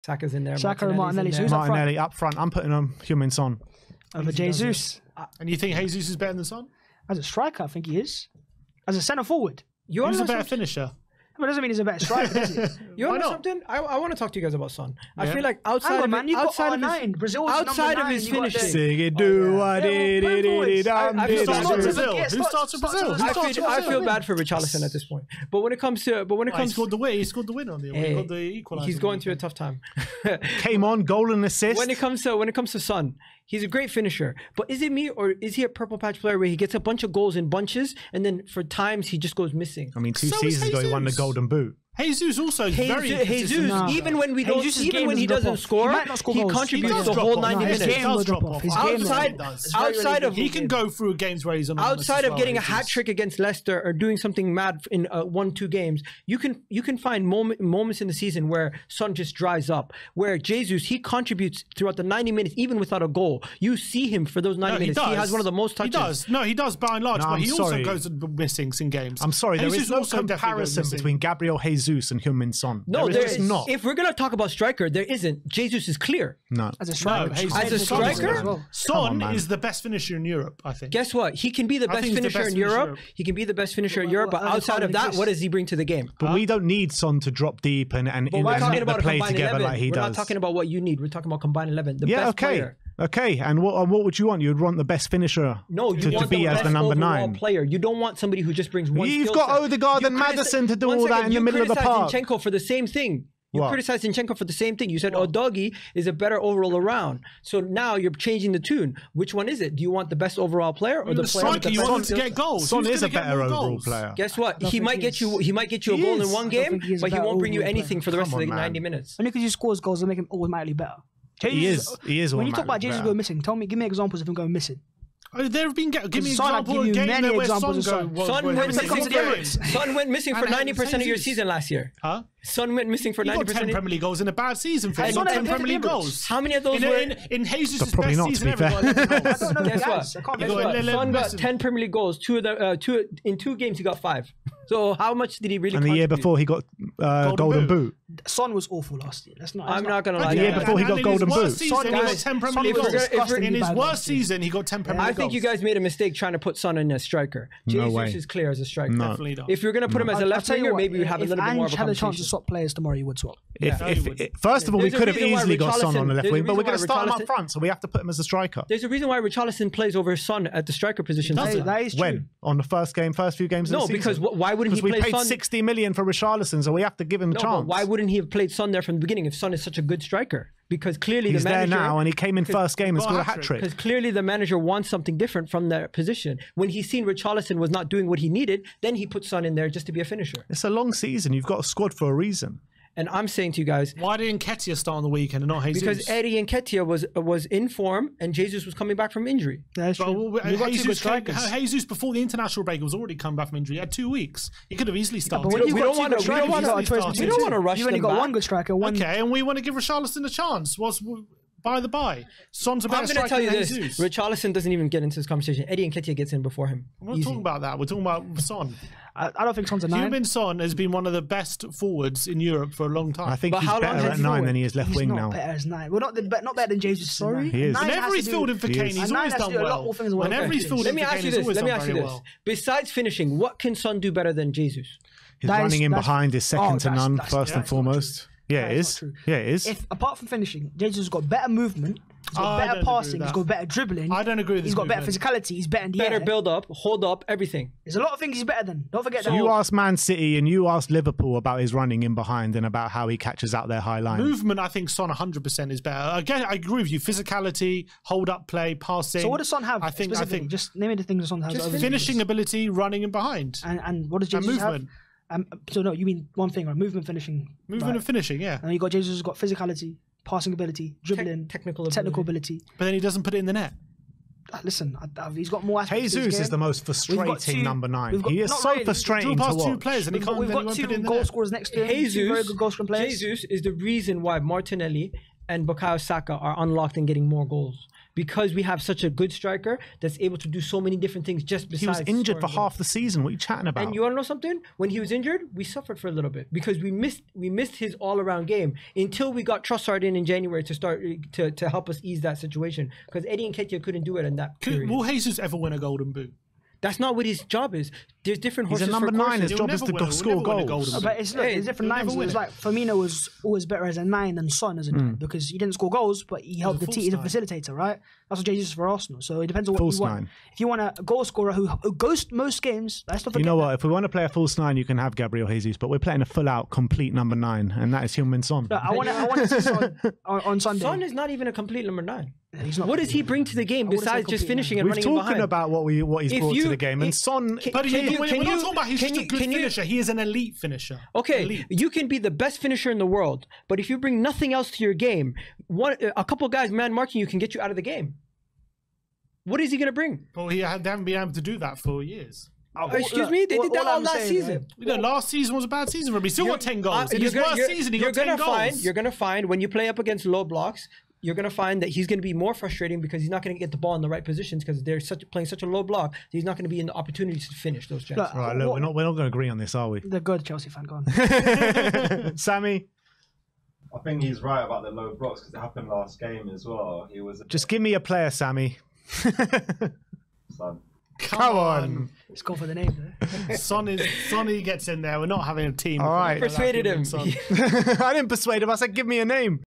Saka's in there. Saka and Martinelli. So who's Martinelli up front. I'm putting Heung-min Son. Over Jesus. And you think Jesus is better than Son? As a striker, I think he is. As a centre forward. Who's a better finisher? But it doesn't mean he's a better striker, does it? You want to know something? I want to talk to you guys about Son. I feel like outside of his finishing, sing it, do what it is. Who starts for Brazil? I feel bad for Richarlison at this point. But when it comes to, he scored the win. He scored the win on the. He got the equalizer. He's going through a tough time. Came on, goal and assist. When it comes to Son, he's a great finisher. But is it me or is he a purple patch player where he gets a bunch of goals in bunches and then for times he just goes missing? I mean, 2 seasons ago he won the Golden Boot. Jesus also very Jesus, even when we don't, even when he doesn't score, he contributes the whole 90 minutes. Outside of he can go through games where he's on. Outside of getting a hat trick against Leicester or doing something mad in 1-2 games, you can find moments in the season where Son just dries up. Where Jesus, he contributes throughout the 90 minutes, even without a goal. You see him for those 90 minutes. He has one of the most touches. He does. No, he does by and large, but he also goes missing in games. I'm sorry, there is no comparison between Gabriel Jesus and Heung-min Son. No, there is not. If we're gonna talk about striker, there isn't. Jesus is clear. No, as a striker, Son is the best finisher in Europe. I think. Guess what? He can be the best finisher in Europe. He can be the best finisher in Europe. But outside of that, what does he bring to the game? But we don't need Son to drop deep and knit the play together like he does. We're not talking about what you need. We're talking about combined 11. The best player. Okay, and what would you want? You'd want the best finisher to be as the number 9 player. You don't want somebody who just brings one. You've got Odegaard and Maddison to do all that in the middle of the park. You criticized Zinchenko for the same thing. You criticized Zinchenko for the same thing. You said Udogie is a better overall around. So now you're changing the tune. Which one is it? Do you want the best overall player or the player with the you want him to get goals? Son is a better overall player. Guess what? He might get you a goal in one game, but he won't bring you anything for the rest of the 90 minutes. Only because he scores goals will make him automatically better. He is. When you talk about Jesus going missing, give me examples of him going missing. There have been. Give me example of a game where Son went missing for 90% of your season last year. Huh? Son went missing for 90%. He got 10 Premier League goals in a bad season for him. 10 Premier League goals. How many of those were in Jesus' best season ever? Guess what? Son got 10 Premier League goals. In 2 games he got 5. So how much did he really? And the year before he got Golden Boot. Son was awful last year. I'm not gonna lie. The year before he got Golden Boot. He got 10 Premier League goals. In his worst season, he got 10 Premier League goals. I think you guys made a mistake trying to put Son in as striker. Jesus is clear as a striker. Definitely not. If you're gonna put him as a left winger, maybe we'd have a little bit more of a conversation. If Ange had a chance to swap players tomorrow, you would swap. First of all, we could have easily got Son on the left wing, but we're going to start him up front, so we have to put him as a striker. There's a reason why Richarlison plays over Son at the striker position. That is true. When? On the first few games of the season? No, because why wouldn't he play Son? Because we paid 60 million for Richarlison, so we have to give him a chance. But why wouldn't he have played Son there from the beginning if Son is such a good striker? Because clearly he's there now, and he came in first game and scored a hat-trick. Because clearly the manager wants something different from their position. When he's seen Richarlison was not doing what he needed, then he put Son in there just to be a finisher. It's a long season. You've got a squad for a reason. And I'm saying to you guys, why didn't Nketiah start on the weekend and not Jesus? Because Eddie Nketiah was in form and Jesus was coming back from injury. That's true. Jesus before the international break was already come back from injury. He had 2 weeks. He could have easily started. We don't want to rush. You only got one good striker. Okay, and we want to give Richarlison a chance. By the by, Son's a better striker. I'm going to tell you this: Richarlison doesn't even get into this conversation. Eddie Nketiah gets in before him. We're not talking about that. We're talking about Son. I don't think Son's a 9. Heung-min Son has been one of the best forwards in Europe for a long time. I think he's better at 9 than he is left wing now. He's not better as 9. Well, not better than Jesus. Sorry, he is. Whenever he's fielding for Kane, he's always done well. Whenever he's fielding for Kane, he's always done very well. Besides finishing, what can Son do better than Jesus? His running in behind is second to none, first and foremost. Yeah, it is. Yeah, it is. Apart from finishing, Jesus has got better movement. He's got better passing. He's got better dribbling. I don't agree with this. He's got better physicality. He's better in the air. Better build up, hold up, everything. There's a lot of things he's better than. Don't forget that. You asked Man City and you asked Liverpool about his running in behind and about how he catches out their high line. Movement, I think Son 100% is better. Again, I agree with you. Physicality, hold up play, passing. So what does Son have? I think just name me the things that Son has. Just finishing ability, running in behind. And what does Jesus have? So no, you mean one thing, right? Movement, finishing. Movement and finishing, yeah. And you got Jesus who's got physicality, passing ability, dribbling, technical ability. But then he doesn't put it in the net. Listen, he's got more aspects. Jesus is the most frustrating number 9. He is so frustrating to watch. 2 players and we've got 2 goal scorers next to him. Very good goal scoring players. Jesus is the reason why Martinelli and Bukayo Saka are unlocked and getting more goals. because we have such a good striker that's able to do so many different things just besides. He was injured for scoring half the season. What are you chatting about? And you want to know something? When he was injured, we suffered for a little bit because we missed his all-around game until we got Trossard in January to start to help us ease that situation, because Eddie Nketiah couldn't do it in that period. Will Jesus ever win a Golden Boot? That's not what his job is. There's different horses He's a number for 9. His courses. job is to score goals. But it's different nines. It's like Firmino was always better as a 9 than Son as a 9 because he didn't score goals, but he helped the team. He's a facilitator, right? That's what Jesus is for Arsenal. So it depends on what you want. 9. If you want a goal scorer who goes most games, that's not. You know what? If we want to play a false 9, you can have Gabriel Jesus, but we're playing a full-out, complete number 9, and that is Heung-min Son. Look, I want to see Son on Sunday. Son is not even a complete number 9. He's not. What does he bring to the game besides just finishing and running behind? We're talking about what he's brought to the game, and Son. But we're not talking about he's just a good finisher. He is an elite finisher. Okay, elite. You can be the best finisher in the world, but if you bring nothing else to your game, a couple guys man marking you can get you out of the game. What is he going to bring? Well, they haven't been able to do that for years. Excuse me? They did that all last season. Right? Last season was a bad season for him. He still got 10 goals. In his worst season, he got 10 goals. You're going to find when you play up against low blocks, you're going to find that he's going to be more frustrating because he's not going to get the ball in the right positions because they're playing such a low block that he's not going to be in the opportunities to finish those chances. All right, look, we're not going to agree on this, are we? The good Chelsea fan, go on. Sammy? I think he's right about the low blocks because it happened last game as well. He was just give me a player, Sammy. Son. Come on. Let's go for the name there. Sonny gets in there. We're not having a team. All right. Persuaded him. I didn't persuade him. I said, give me a name.